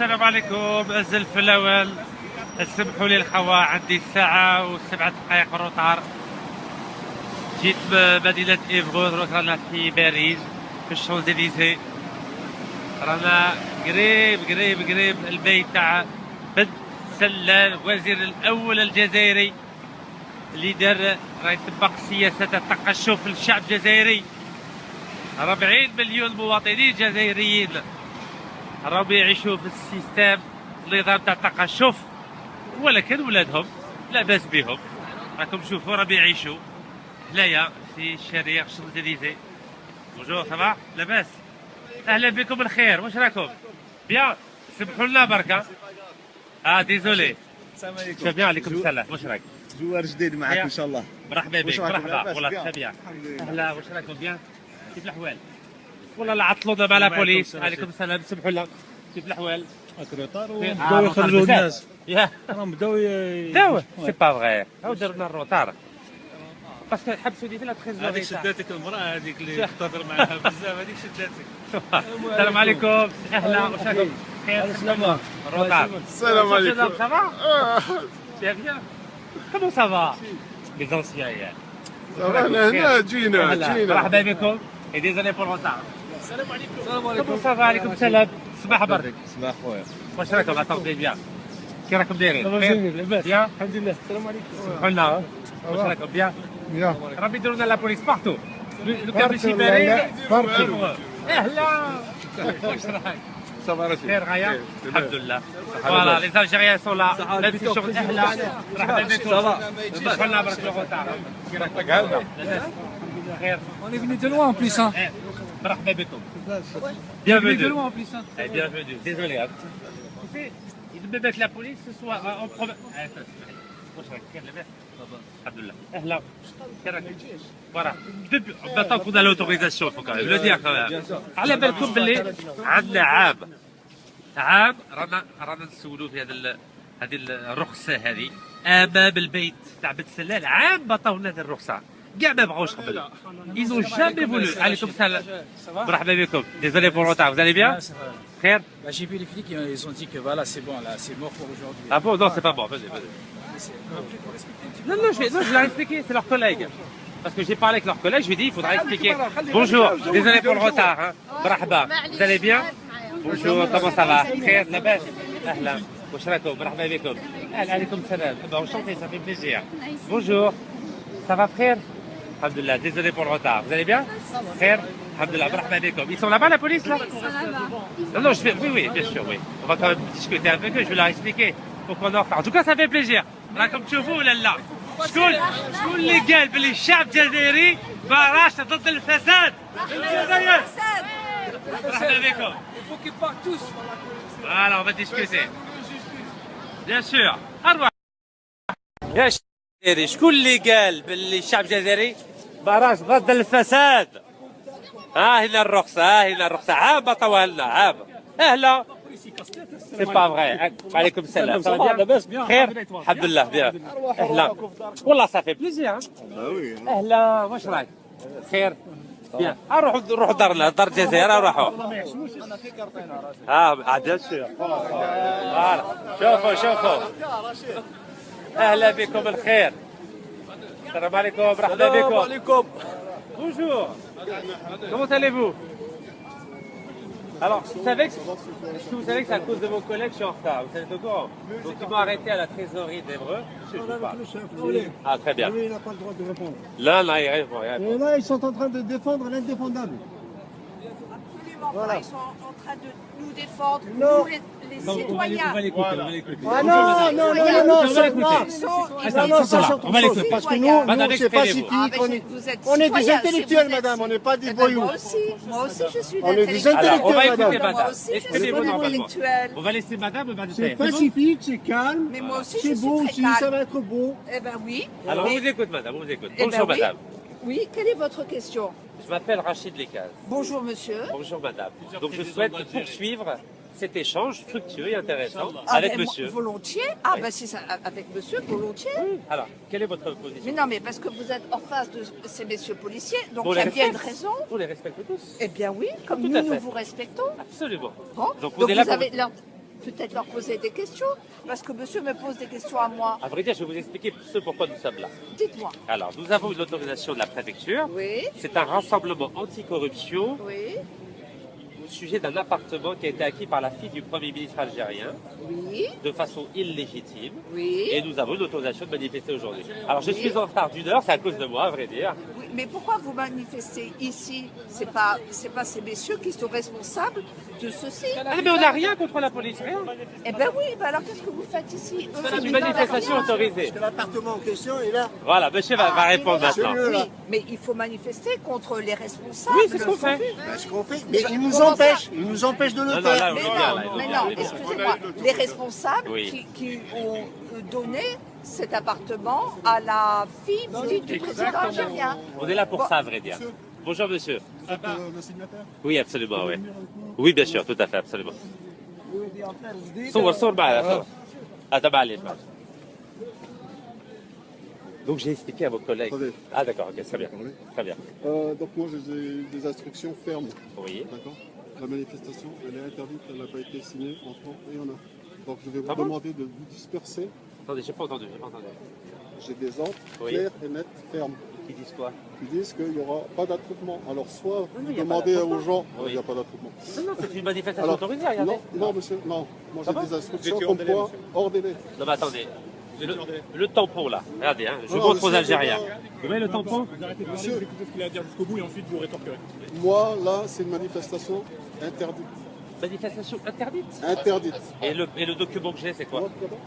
السلام عليكم. الزلف الاول، اسمحوا لي الخوة، عندي ساعة وسبعة دقائق روطار. جيت مدينة إيفغو، دروك رانا في باريس في الشونزليزي. رانا قريب قريب قريب البيت تاع بن سلال الوزير الأول الجزائري اللي دار راه يطبق سياسة التقشف للشعب الجزائري. 40 مليون مواطنين جزائريين راهم يعيشوا في السيستم النظام تاع التقشف، ولكن ولادهم لا باس بهم. راكم تشوفوا راهم يعيشوا هنايا في الشارع الشانزليزي. بونجور سافا لاباس؟ اهلا بكم بالخير، واش راكم؟ بيان، سمحوا لنا بركه. ديزولي. السلام عليكم. شبيان عليكم السلام، واش راك؟ جوار جديد معك ان شاء الله. مرحبا بك، مرحبا والله تخي. اهلا، واش راكم بيان؟ كيف الاحوال؟ والله لا عطلونا مع لا بوليس. عليكم السلام، سمحوا لنا. كيف الاحوال؟ الروطار وبداو يخرجوا الناس. ياه راهم بداو داو سي با فغي، هاو داروا لنا الروطار باسكو حبسوا لي في لا تريزوري. هذيك شداتك المراه هذيك اللي تهضر معاها بزاف، هذيك شداتك. السلام عليكم، اهلا، واش راكم؟ خير؟ السلامة. الروطار. السلام عليكم. سافا؟ bien. Comment ça va les anciens hier? هنا جينا مرحبا بكم et désolé pour le retard. السلام عليكم. السلام عليكم. Comment ça va؟ عليكم السلام. صباح برك. صباح خويا. واش راكم؟ اتوندي بيان. كي راكم دايرين؟ لاباس. بيان؟ الحمد لله. السلام عليكم. سمحوا لنا. واش راكم؟ بيان؟ يا راهم يديروا لنا لا بوليس بارتو. لو كان في شي باريس. اهلا. واش راك؟ خير غاية؟ الحمد لله. فوالا لي الجيريان سون لا، لابسين شغل. اهلا، مرحبا بكم. سمحوا لنا برك لو روتار. كي راكم؟ خير. On est venu de loin en plus hein. مرحبا بكم. On est venu de loin en plus hein. Bienvenue. Désolé. Tu sais, il devait mettre la police ce soir en province. واش راك؟ خير لاباس؟ الحمد لله. اهلا. كي راك؟ فوالا. Maintenant qu'on a l'autorisation, il faut quand même le dire quand même. على بالكم باللي عندنا عام رانا نسولوا في هذه الرخصه هذه امام البيت تاع بن سلال. عام بطاو لنا الرخصه، كاع ما بغاوش قبل. Ils n'ont jamais voulu. عليكم السلام. مرحبا بكم. Désolé pour le retard. Vous allez bien? خير؟ Bah, j'ai vu les flics, ils ont dit que voilà, c'est bon, là, c'est mort pour aujourd'hui. Ah bon? Non, c'est pas bon. Vas-y. Non, je vais leur expliquer, c'est leur collègue. Parce que j'ai parlé avec leur collègue, je lui ai dit, il faudra expliquer. Bonjour, désolé pour le retard. Hein. Marhaba, vous allez bien? Bonjour, comment ça va? Khair, labas? Ahla, wash rakoum, marhaba bikoum. Alaykoum salam. Enchanté, ça fait plaisir. Bonjour, ça va frère? Alhamdulillah, désolé pour le retard. Vous allez bien? Khair, alhamdulillah, marhaba bikoum. Ils sont là-bas la police là? Non, je vais, oui, bien sûr, oui. On va quand même discuter avec eux, je vais leur expliquer. Pour qu'on en reparle. En tout cas, ça fait plaisir. راكم تشوفوا ولا لا؟ شكون اللي قال باللي الشعب الجزائري براشة ضد الفساد؟ الجزائر. مرحبا بكم. Voilà, on va discuter. Bien sûr. أروح. يا الجزائري، شكون اللي قال باللي الشعب الجزائري براش ضد الفساد؟ هنا الرخصة، هنا الرخصة. عام بطوها لنا، عام. أهلا. سي با فغي. عليكم السلام. لاباس بيان؟ خير الحمد لله. بيان. اهلا والله صافي بليزير. اهلا، واش راك؟ خير بيان. روحوا دارنا، دار الجزائر روحوا. بيان سور. فوالا شوفوا. اهلا بكم الخير. السلام عليكم، مرحبا بكم. السلام عليكم. بونجور. Comment allez-vous? Alors, est-ce que vous savez que c'est à cause de vos collègues que je suis en retard? Vous savez au courant? Donc ils m'ont arrêté à la trésorerie d'Evreux. Ah, très bien. Lui, il n'a pas le droit de répondre. Là, il répond. Et là, ils sont en train de défendre l'indéfendable. Absolument Voilà. pas. Ils sont en train de nous défendre, Non. nous les citoyens. Ah non, non, ça On va l'écouter. parce que nous, Madame, c'est exprimez-vous. pacifique. Vous êtes On est des citoyens, intellectuels, si vous êtes- madame, on n'est pas des Eh ben, voyous. moi aussi, je suis On est des d'intellectuels. Alors, on va intellectuels, écouter madame. madame. Moi aussi, je suis Exprimez-vous normalement. intellectuelle. On va laisser madame ou C'est pacifique, c'est calme, Mais moi aussi, je c'est suis beau très aussi, calme. ça va être beau. Eh ben oui. Alors, on Mais- vous écoute madame, on vous écoute. eh ben Bonjour oui. madame. Oui, quelle est votre question? Je m'appelle Rachid Lekaz. Bonjour monsieur. Bonjour madame. Donc je souhaite poursuivre cet échange fructueux et intéressant avec ben, monsieur. Volontiers. Ben c'est ça, avec monsieur, volontiers. Alors, quelle est votre position? Mais non, mais parce que vous êtes en face de ces messieurs policiers, donc On il y a les bien une respecte. raison. On les respecte tous. Eh bien oui, comme Tout nous, à fait. nous vous respectons. Absolument. Bon. Donc, on est là vous pour- avez peut-être leur poser des questions, parce que monsieur me pose des questions à moi. À vrai dire, je vais vous expliquer ce pourquoi nous sommes là. Dites-moi. Alors, nous avons une autorisation de la préfecture. Oui, C'est un rassemblement anticorruption oui, au sujet d'un appartement qui a été acquis par la fille du Premier ministre algérien oui, de façon illégitime. oui. Et nous avons une autorisation de manifester aujourd'hui. Alors, je suis en retard d'1 heure, c'est à cause de moi, à vrai dire. Oui, mais pourquoi vous manifestez ici? C'est pas ces messieurs qui sont responsables de ceci. Ah, mais on n'a rien contre la police, rien. Eh ben oui, ben alors qu'est-ce que vous faites ici? Eux, C'est ils une n'en manifestation ont rien. autorisée. L'appartement en question est là. Voilà, monsieur va répondre il est là. maintenant. Oui, mais il faut manifester contre les responsables. Oui, c'est ce qu'on fait. Ben, ce qu'on fait. Mais ils nous Comment ça empêchent. Ils nous empêchent de le Non, non, faire. là, Mais on est bien, là, non, on est mais bien, non, on est bien. excusez-moi, les responsables Oui. qui ont donné cet appartement à la fille du président algérien. On est là pour ça, à vrai dire. Bonjour, monsieur. Le signataire. Oui, absolument, oui. Oui, bien sûr, tout à fait, absolument. صور معنا صور. هذا معلش. Donc j'ai expliqué à vos collègues. Attendez. Ah d'accord, ok, très bien. Très bien. Donc moi j'ai des instructions fermes. Oui. D'accord. La manifestation, elle est interdite, elle n'a pas été signée en temps et en heure. Donc je vais vous Ah bon demander de vous disperser. Attendez, j'ai pas entendu, j'ai pas entendu. J'ai des ordres Oui. clairs et nets, fermes, Ils disent quoi? qui disent qu'il n'y aura pas d'attroupement. Alors soit Oui, vous il y a pas demandez d'attroupement. aux gens, Oui. il n'y a pas d'attroupement. Non, non, c'est une manifestation Alors, autorisée, regardez. non, monsieur, non. Moi Ah j'ai bon des instructions comme quoi hors délai. Non, mais attendez. Le tampon là, regardez, hein, je Non, montre aux monsieur, Algériens. c'est Vous voyez le tampon? Monsieur, Écoutez ce qu'il a à dire jusqu'au bout et ensuite vous rétorquerez. moi là c'est une manifestation interdite. Manifestation interdite. Interdite. Et le document que j'ai, c'est quoi? Moi, d'abord.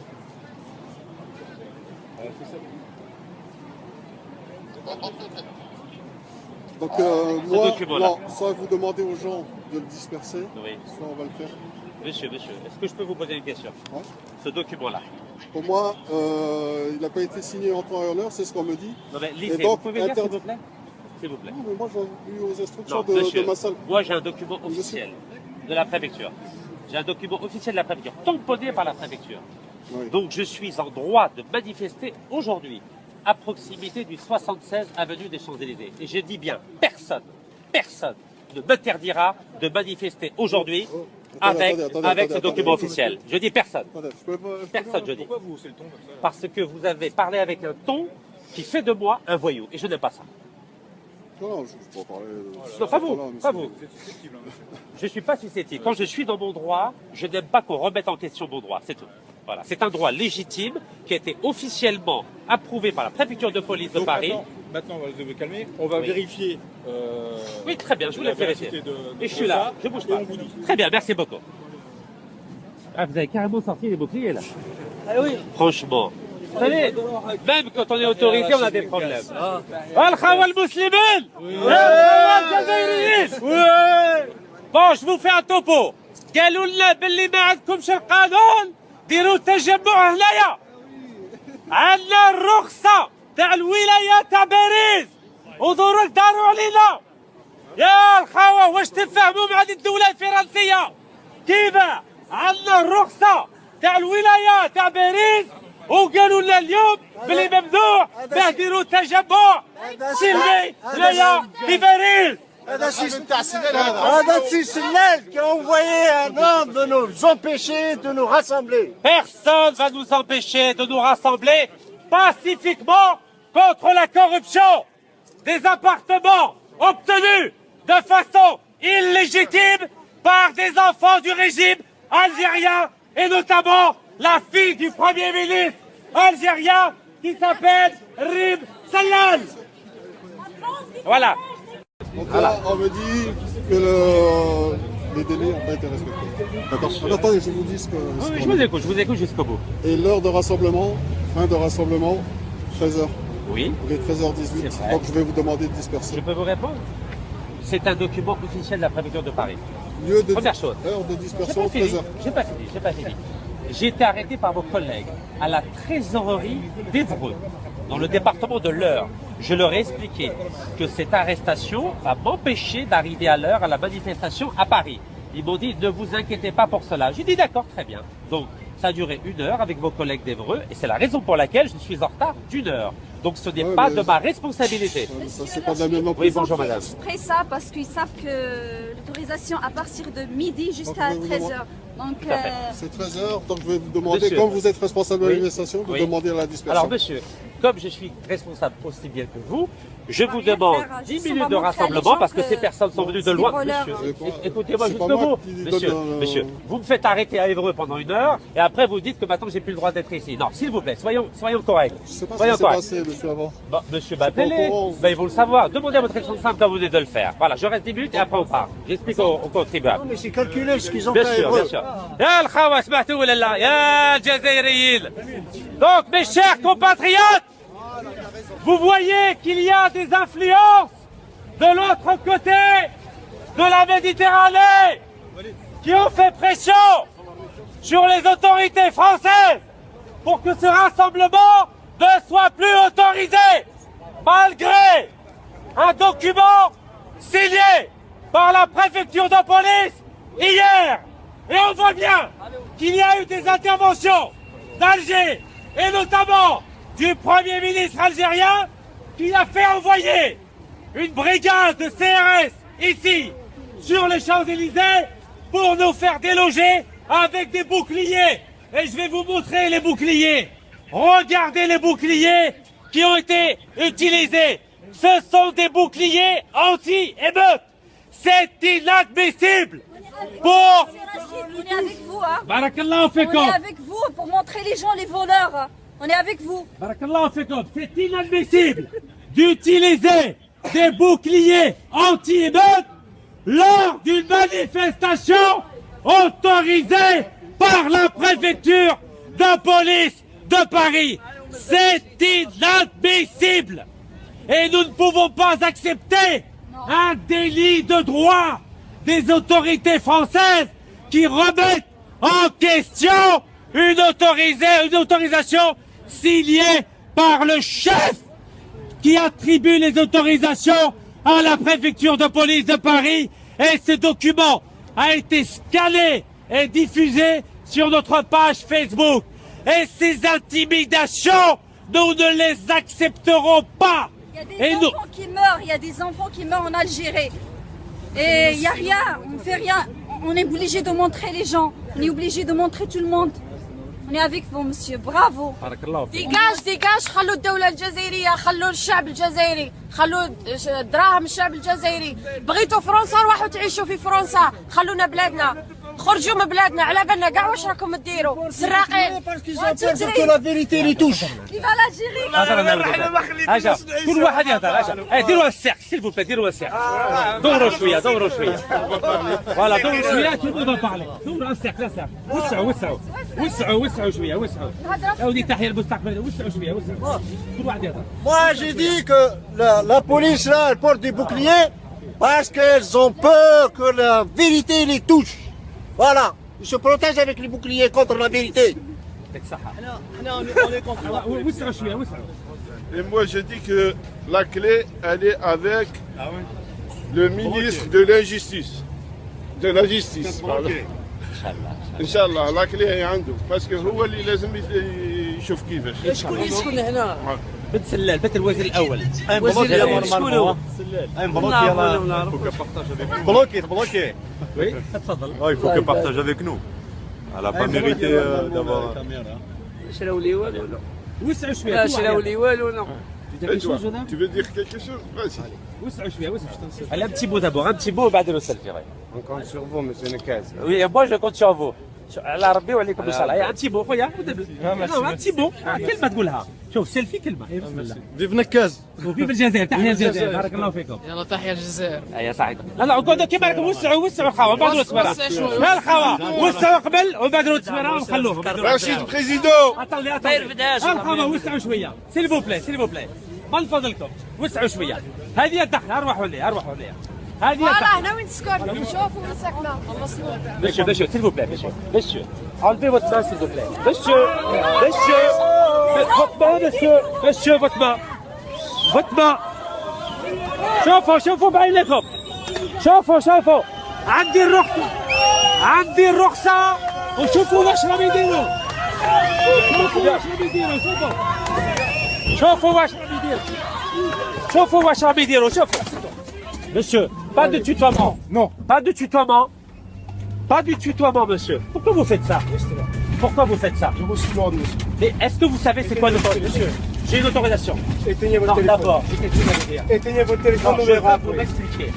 Donc moi, document-là. non, soit vous demandez aux gens de le disperser, Oui. soit on va le faire. Monsieur, est-ce que je peux vous poser une question? Ouais. Ce document-là. Pour moi, il n'a pas été signé en temps et en heure, c'est ce qu'on me dit. Non mais lisez, donc, vous pouvez lire s'il interdit. vous plaît? S'il vous plaît. Non, mais moi j'ai eu aux instructions Non, de monsieur, ma salle. moi j'ai un document officiel de la préfecture. J'ai un document officiel de la préfecture, tamponné par la préfecture. Oui. Donc je suis en droit de manifester aujourd'hui à proximité du 76 avenue des Champs-Élysées. Et je dis bien, personne ne m'interdira de manifester aujourd'hui avec ce document officiel. Je dis personne. Attendez, je peux pas. Personne, je dis. Pourquoi vous haussez le ton comme ça? Parce que vous avez parlé avec un ton qui fait de moi un voyou. Et je n'aime pas ça. Non, je ne peux pas parler. Non, pas vous, Voilà, monsieur. pas vous. Vous êtes susceptible, hein, monsieur. Je ne suis pas susceptible. Quand je suis dans mon droit, je n'aime pas qu'on remette en question mon droit. C'est tout. Voilà. C'est un droit légitime qui a été officiellement approuvé par la préfecture de police de Donc Paris. maintenant, vous devez vous calmer. On va Oui. vérifier. Oui, très bien, je vous la l'ai vérifié. véracité de Et je suis là, je bouge et pas. on vous dit. Très bien, merci beaucoup. Ah, vous avez carrément sorti les boucliers là. Ah oui. Franchement. Vous savez, même quand on est autorité, on a des problèmes. Al-Khawa al-Muslimin! Al-Khawa al-Jazairiyin! Bon, je vous fais un topo. قالوا لنا باللي ما عندكمش القانون ديروا تجمع هنايا. عندنا الرخصة تاع الولاية تاع باريس ودروك داروا علينا. يا الخوا واش تفهموا مع الدولة الفرنسية؟ كيف؟ عندنا الرخصة تاع الولاية تاع باريس وقالوا لنا اليوم بلي ممنوع باه ديروا تجمع سلمي هنايا في باريس. هذا سي سلال qui a envoyé un homme de nous empêcher de nous rassembler. Personne va nous empêcher de nous rassembler pacifiquement contre la corruption. Des appartements obtenus de façon illégitime par des enfants du régime algérien et notamment la fille du Premier ministre algérien qui s'appelle Rib Salal. Voilà. Donc là, on me dit que les délais n'ont pas été respectés. D'accord. Alors, attendez, je vous dis ce que. Oui, je vous écoute jusqu'au bout. Et l'heure de rassemblement, fin de rassemblement, 13h. Oui, Il est 13h18. C'est vrai. Donc je vais vous demander de disperser. je peux vous répondre. C'est un document officiel de la préfecture de Paris. Lieu de Première chose. heure de J'ai dispersion, pas fini, 13h. j'ai pas fini. J'ai été arrêté par vos collègues à la trésorerie d'Évreux, dans le département de l'Eure. Je leur ai expliqué que cette arrestation va m'empêcher d'arriver à l'heure à la manifestation à Paris. Ils m'ont dit, ne vous inquiétez pas pour cela. J'ai dit, d'accord, très bien. Donc, ça a duré 1 heure avec vos collègues d'Évreux, et c'est la raison pour laquelle je suis en retard d'1 heure. Donc, ce n'est Ouais, pas mais- de ma responsabilité. Ça, c'est pas de la même non plus. Oui, bonjour madame. Exprès ça parce qu'ils savent que l'autorisation à partir de midi jusqu'à Donc, vous 13h. Donc, C'est 13h, donc je vais vous demander, Monsieur. comme vous êtes responsable de Oui. l'administration, de Oui. demander la dispersion. Alors, monsieur, comme je suis responsable aussi bien que vous, je vous rien demande faire, 10 juste on minutes va de montrer à les rassemblement gens parce que que ces personnes sont venues de c'est loin. des voleurs. Monsieur, écoutez-moi C'est juste pas le moi mot. qui Monsieur, donne, monsieur, vous me faites arrêter à Évreux pendant 1 heure et après vous dites que maintenant j'ai plus le droit d'être ici. Non, s'il vous plaît, soyons corrects. Je sais pas ce Soyons qui s'est corrects. passé, monsieur, avant. Bon, monsieur, pas au appelez-les. courant. Ben, ils vont le savoir. Demandez à votre responsable quand vous venez de le faire. Voilà, je reste 10 minutes et après on part. J'explique aux contribuables. Mais c'est calculé ce qu'ils ont Bien fait. sûr, bien sûr. يا الخوة سمعتوا ولا لا؟ يا الجزائريين. Donc, mes chers compatriotes, vous voyez qu'il y a des influences de l'autre côté de la Méditerranée qui ont fait pression sur les autorités françaises pour que ce rassemblement ne soit plus autorisé, malgré un document signé par la préfecture de police hier. Et on voit bien qu'il y a eu des interventions d'Alger, et notamment du Premier ministre algérien, qui a fait envoyer une brigade de CRS ici, sur les Champs-Élysées, pour nous faire déloger avec des boucliers. Et je vais vous montrer les boucliers. Regardez les boucliers qui ont été utilisés. Ce sont des boucliers anti-émeute. C'est inadmissible. Pour... On est avec vous, hein. Barakallahu On fikum. est avec vous pour montrer les gens les voleurs. Hein. On est avec vous. Barakallahu fikum. C'est inadmissible d'utiliser des boucliers anti-émeute lors d'une manifestation autorisée par la préfecture de police de Paris. C'est inadmissible. Et nous ne pouvons pas accepter un délit de droit des autorités françaises qui remettent en question une autorisation signée par le chef qui attribue les autorisations à la préfecture de police de Paris. Et ce document a été scanné et diffusé sur notre page Facebook. Et ces intimidations, nous ne les accepterons pas. Il y a des enfants qui meurent. Il y a des enfants qui meurent en Algérie. Et il n'y a rien. On fait rien. On est obligé de montrer les gens. On est obligé de montrer tout le monde. On est avec vous, monsieur. Bravo. ديجاج ديجاج خلوا الدولة الجزائرية خلوا الشعب الجزائري خلوا دراهم الشعب الجزائري بغيتوا فرنسا روحوا تعيشوا في فرنسا خلونا بلادنا خرجوا من بلادنا على بالنا كاع واش راكم ديروا سراقين Que la vérité les touche. Viva l'Algérie. اجا كل واحد يهضر اجا ديروا السيرك سيل فو بلا ديروا السيرك دوروا شويه فوالا دوروا شويه تو بارلي دوروا السيرك لا سيرك وسعوا شويه وسعوا يا ودي تحيا المستقبل وسعوا شويه وسعوا كل واحد يهضر. Moi, j'ai dit que la police, là, elle porte des boucliers parce qu'elles ont peur que la vérité les touche. Voilà. Ils se protègent avec les boucliers contre la vérité. يعطيك الصحه وسعوا شويه وسعوا. Et moi, je dis que la clé, elle est avec le ministre de l'injustice. De la justice. pardon. Inch'Allah, la clé est عنده. Parce que هو اللي لازم يشوف كيفاش. شكون هنا بنت سلال بنت الوزير الاول. شكون هو Bloqué. Oui, تفضل. Il faut que partage avec nous. Elle n'a pas mérité d'avoir. شراو لي والو لا وسعوا شويه. لا شراو لي والو لا Tu veux dire quelque chose? Vas-y. وسعوا شويه وسعوا. Allez, un petit mot d'abord, un petit mot وبعدين السلفي. On compte sur vous, monsieur Nekaz. Oui, moi je compte sur vous. على ربي وعليكم ان شاء الله. Un petit mot خويا. un petit mot. كلمه تقولها. شوف سيلفي كلمه. بسم الله. Vive Nekaz. وفيف الجزائر تحيا الجزائر بارك الله فيكم. يلا تحيا الجزائر يا سعيد. لا نقعدوا كيما راكم وسعوا الخوا وبعدوا التسمره. لا الخوا وسعوا قبل وبعدوا التسمره ونخلوهم. Rachid, président. اطلي الخوا وسعوا شويه. سيل فو بلاي. من فضلكم وسعوا شويه. هذه الدخل اروحوا لي. هذه فوالا هنا وين تسكن شوفوا وين ساكنه خلصنا Monsieur, s'il vous plaît, monsieur. Enlevez votre main, s'il vous plaît. Monsieur. Votre main, monsieur, votre main. شوفوا بعينكم. شوفوا. عندي الرخصة. وشوفوا واش راهم يديروا. شوفوا واش راهم يديروا. Monsieur, pas de tutoiement. Non. Pas de tutoiement. Pas du tutoiement, monsieur. Pourquoi vous faites ça? Pourquoi vous faites ça? Je vous suis demandé, monsieur. Mais est-ce que vous savez c'est quoi l'autorisation? J'ai une autorisation. Éteignez votre Non, téléphone. d'abord, j'ai quelque chose à vous dire. Éteignez votre téléphone. Non, je vais vous m'expliquer.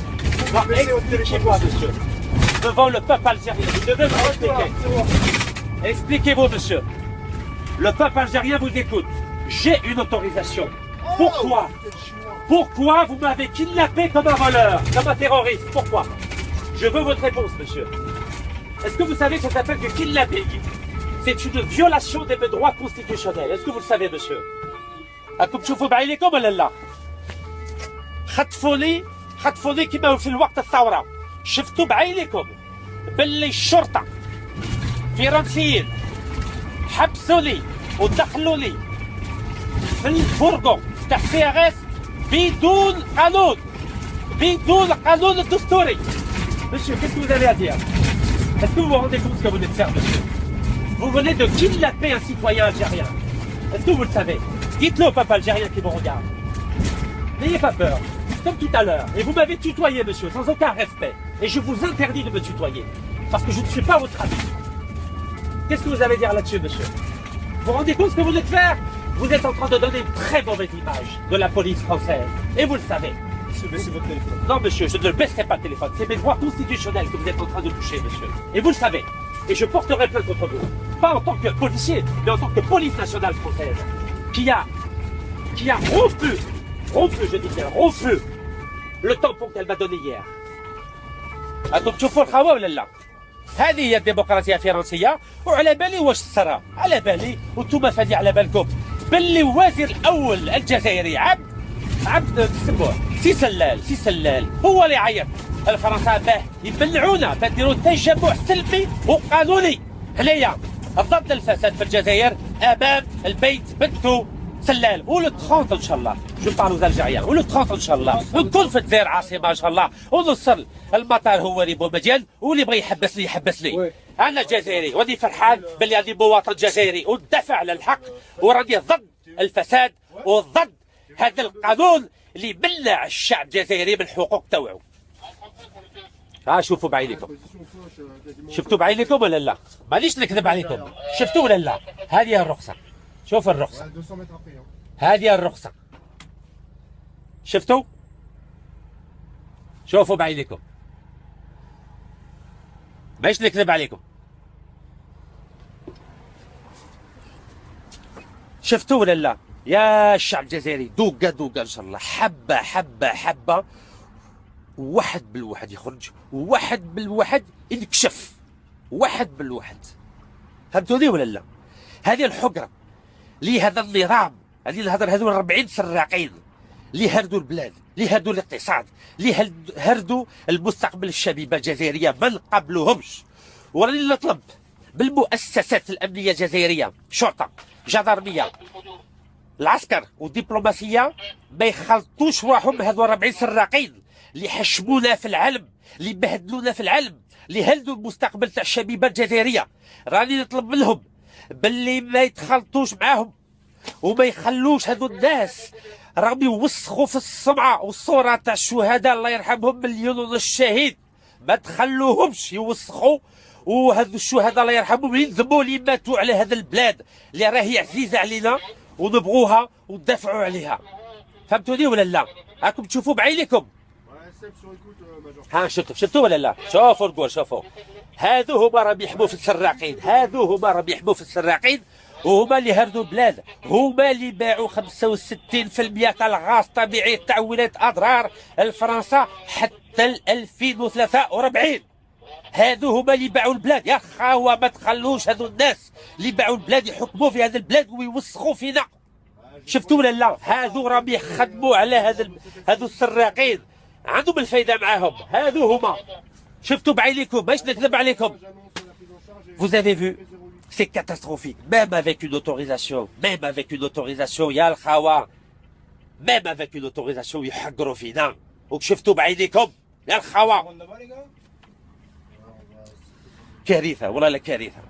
Expliquez-moi, monsieur. Devant le peuple algérien, vous devez me expliquer. Expliquez-vous, monsieur. Le peuple algérien vous écoute. J'ai une autorisation. Pourquoi? Pourquoi vous m'avez kidnappé comme un voleur, comme un terroriste? Pourquoi? Je veux votre réponse, monsieur. Est-ce que vous savez que ça s'appelle du kidnapping? C'est une violation des droits constitutionnels. Est-ce que vous le savez, monsieur? راكم تشوفوا بعينيكم ولا لا؟ خطفوني كما في الوقت الثورة. شفتوا بعينيكم باللي الشرطة فرنسيين حبسوني ودخلوني في الفرقة تاع CRS بدون قانون الدستوري. Monsieur, qu'est-ce que vous avez à dire? Est-ce que vous vous rendez compte ce que vous venez de faire, monsieur? Vous venez de kidnapper un citoyen algérien. Est-ce que vous le savez? Dites-le au peuple algérien qui vous regarde. N'ayez pas peur, comme tout à l'heure. Et vous m'avez tutoyé, monsieur, sans aucun respect. Et je vous interdis de me tutoyer, parce que je ne suis pas votre ami. Qu'est-ce que vous avez à dire là-dessus, monsieur? Vous vous rendez compte ce que vous venez de faire? Vous êtes en train de donner une très mauvaise image de la police française. Et vous le savez. Monsieur, baissez votre téléphone. Non, monsieur, je ne baisserai pas le téléphone. C'est mes droits constitutionnels que vous êtes en train de toucher, monsieur. Et vous le savez. Et je porterai plainte contre vous. Pas en tant que policier, mais en tant que police nationale française. Qui a rompu, je dis bien, rompu le tampon qu'elle m'a donné hier. أنتم تشوفوا الخوا ولا لا؟ هذه هي الديمقراطية الفرنسية وعلى بالي واش الصرا، على بالي وانتم فادي على بالكم باللي الوزير الأول الجزائري عبد تسموه سي سلال هو اللي عيط الفرنسا باه يمنعونا نديروا تجمع سلمي وقانوني هنايا ضد الفساد في الجزائر امام البيت بنتو سلال ولو 30 ان شاء الله جو بارلو الجزائريين ولو 30 ان شاء الله ونكون في الجزائر عاصمه ان شاء الله ونوصل المطار هو اللي بومديان واللي بغى يحبس لي انا جزائري وراني فرحان باللي راني مواطن جزائري وندافع على الحق وراني ضد الفساد وضد هذا القانون اللي منع الشعب الجزائري من الحقوق تاوعو. شوفوا بعينكم. شفتوا بعينكم ولا لا؟ مانيش نكذب عليكم. شفتوا ولا لا؟ هذه الرخصة. شوف الرخصة. هذه الرخصة. شفتوا؟ شوفوا بعينكم. مانيش نكذب عليكم. شفتوا ولا لا؟ يا الشعب الجزائري دوقة ان شاء الله حبة واحد بالواحد يخرج وواحد بالواحد ينكشف واحد بالواحد. فهمتوني ولا لا؟ هذه الحقرة اللي هذا النظام اللي نهضر هذول 40 سراقين اللي هردوا البلاد اللي هردوا الاقتصاد اللي هردوا المستقبل الشبيبة الجزائرية ما نقبلوهمش. وراني نطلب بالمؤسسات الأمنية الجزائرية شرطة جدارمية العسكر والدبلوماسية ما يخلطوش روحهم بهذو 40 سراقين اللي حشمونا في العالم اللي بهدلونا في العالم اللي هلدوا المستقبل تاع الشبيبة الجزائرية. راني نطلب منهم باللي ما يتخلطوش معاهم وما يخلوش هذو الناس راهم يوسخوا في السمعة والصورة تاع الشهداء الله يرحمهم 1.5 مليون الشهيد ما تخلوهمش يوسخوا. وهذو الشهداء الله يرحمهم يندموا اللي ماتوا على هذا البلاد اللي راهي عزيزة علينا ونبغوها وندافعوا عليها. فهمتوني ولا لا؟ راكم تشوفوا بعينيكم. شفتوا ولا لا؟ شوفوا نقول شوفوا هذو هما راهم يحموا في السراقين وهما اللي هردوا البلاد هما اللي باعوا 65% تاع الغاز الطبيعي تاع ولاية أضرار لفرنسا حتى 2043. هذو هما اللي باعوا البلاد يا خاوة ما تخلوش هذو الناس اللي باعوا البلاد يحكموا في هذا البلاد ويوسخوا فينا. شفتوا ولا لا؟ هذو راهم يخدموا على هذو السراقين عندهم الفايدة معاهم هذو هما. شفتوا بعينيكم ماش نكذب عليكم. Vous avez vu c'est catastrophique même avec une autorisation يا الخاوة même avec une autorisation يحقروا فينا وشفتوا بعينيكم يا الخاوة. كارثة والله كارثة.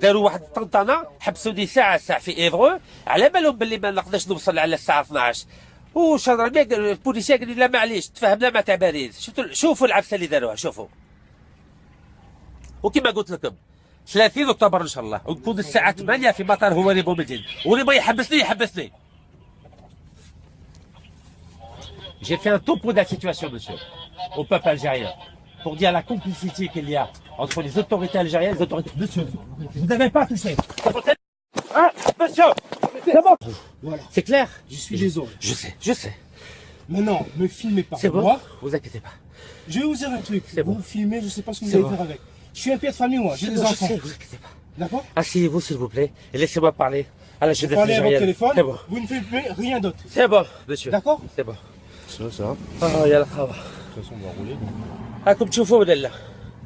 داروا واحد الطنطنة حبسوني ساعة في إيفغو على بالهم باللي ما نقدرش نوصل على الساعة 12 وشادرمي البوليسيه قال لي لا معليش تفاهمنا مع تاع باريس. شوفوا العبسة اللي داروها. شوفوا وكما قلت لكم 30 اكتوبر ان شاء الله ونكون الساعه 8 في مطار هواري بومدين، واللي بغى يحبسني. J'ai fait un topo de la situation, monsieur, au peuple algérien, pour dire la complicité qu'il y a entre les autorités algériennes et les autorités... Monsieur, vous n'avez pas touché. Ah, monsieur, c'est bon. Voilà. C'est clair? Je suis désolé. Je sais. Maintenant, me filmez pas. C'est bon, moi. vous inquiétez pas. Je vais vous dire un truc. C'est bon. Vous filmez, je sais pas ce que vous C'est allez bon. faire avec. Je suis un père de famille, moi. J'ai des enfants. Je sais, vous inquiétez pas. D'accord? Asseyez-vous, s'il vous plaît, et laissez-moi parler à la Vous jeunesse parlez à votre algérienne. téléphone. C'est bon. Vous ne filmez rien d'autre. C'est bon, monsieur. D'accord? C'est bon. Ça va. اه يا الخوا. De toute façon, on va rouler. راكم تشوفوا ولا لا؟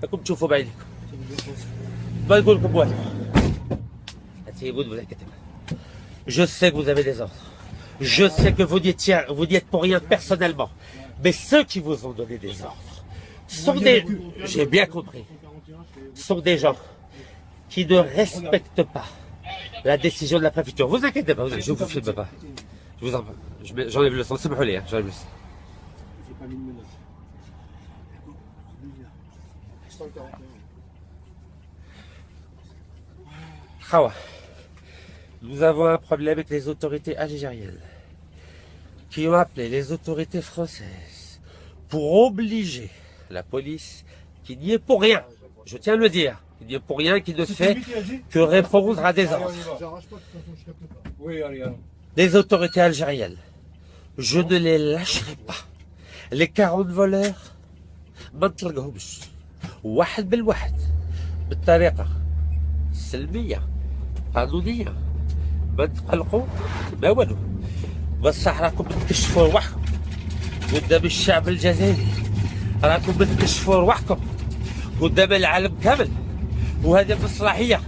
راكم تشوفوا بعينكم. ما نقول لكم والو. Asseyez-vous, ne vous inquiétez pas. Je sais que vous avez des ordres. Je sais que vous n'y êtes pour rien personnellement. Mais ceux qui vous ont donné des ordres sont des... J'ai bien compris. Sont des gens qui ne respectent pas la décision de la préfecture. Vous inquiétez pas, je ne vous filme pas. Je vous en... J'enlève le son, c'est brûlé, j'enlève le son. Khawa, nous avons un problème avec les autorités algériennes qui ont appelé les autorités françaises pour obliger la police qui n'y est pour rien, je tiens à le dire, qui n'y est pour rien, qui ne fait que répondre à des ordres. Les autorités algériennes, je ne les lâcherai pas. Les 40 voleurs, ما نطلقهمش واحد بالواحد بالطريقة السلمية قانونية، ما تقلقوا ما والو، بصح راكم بتكشفوا رواحكم قدام الشعب الجزائري، راكم بتكشفوا رواحكم قدام العالم كامل، وهذه مصلحية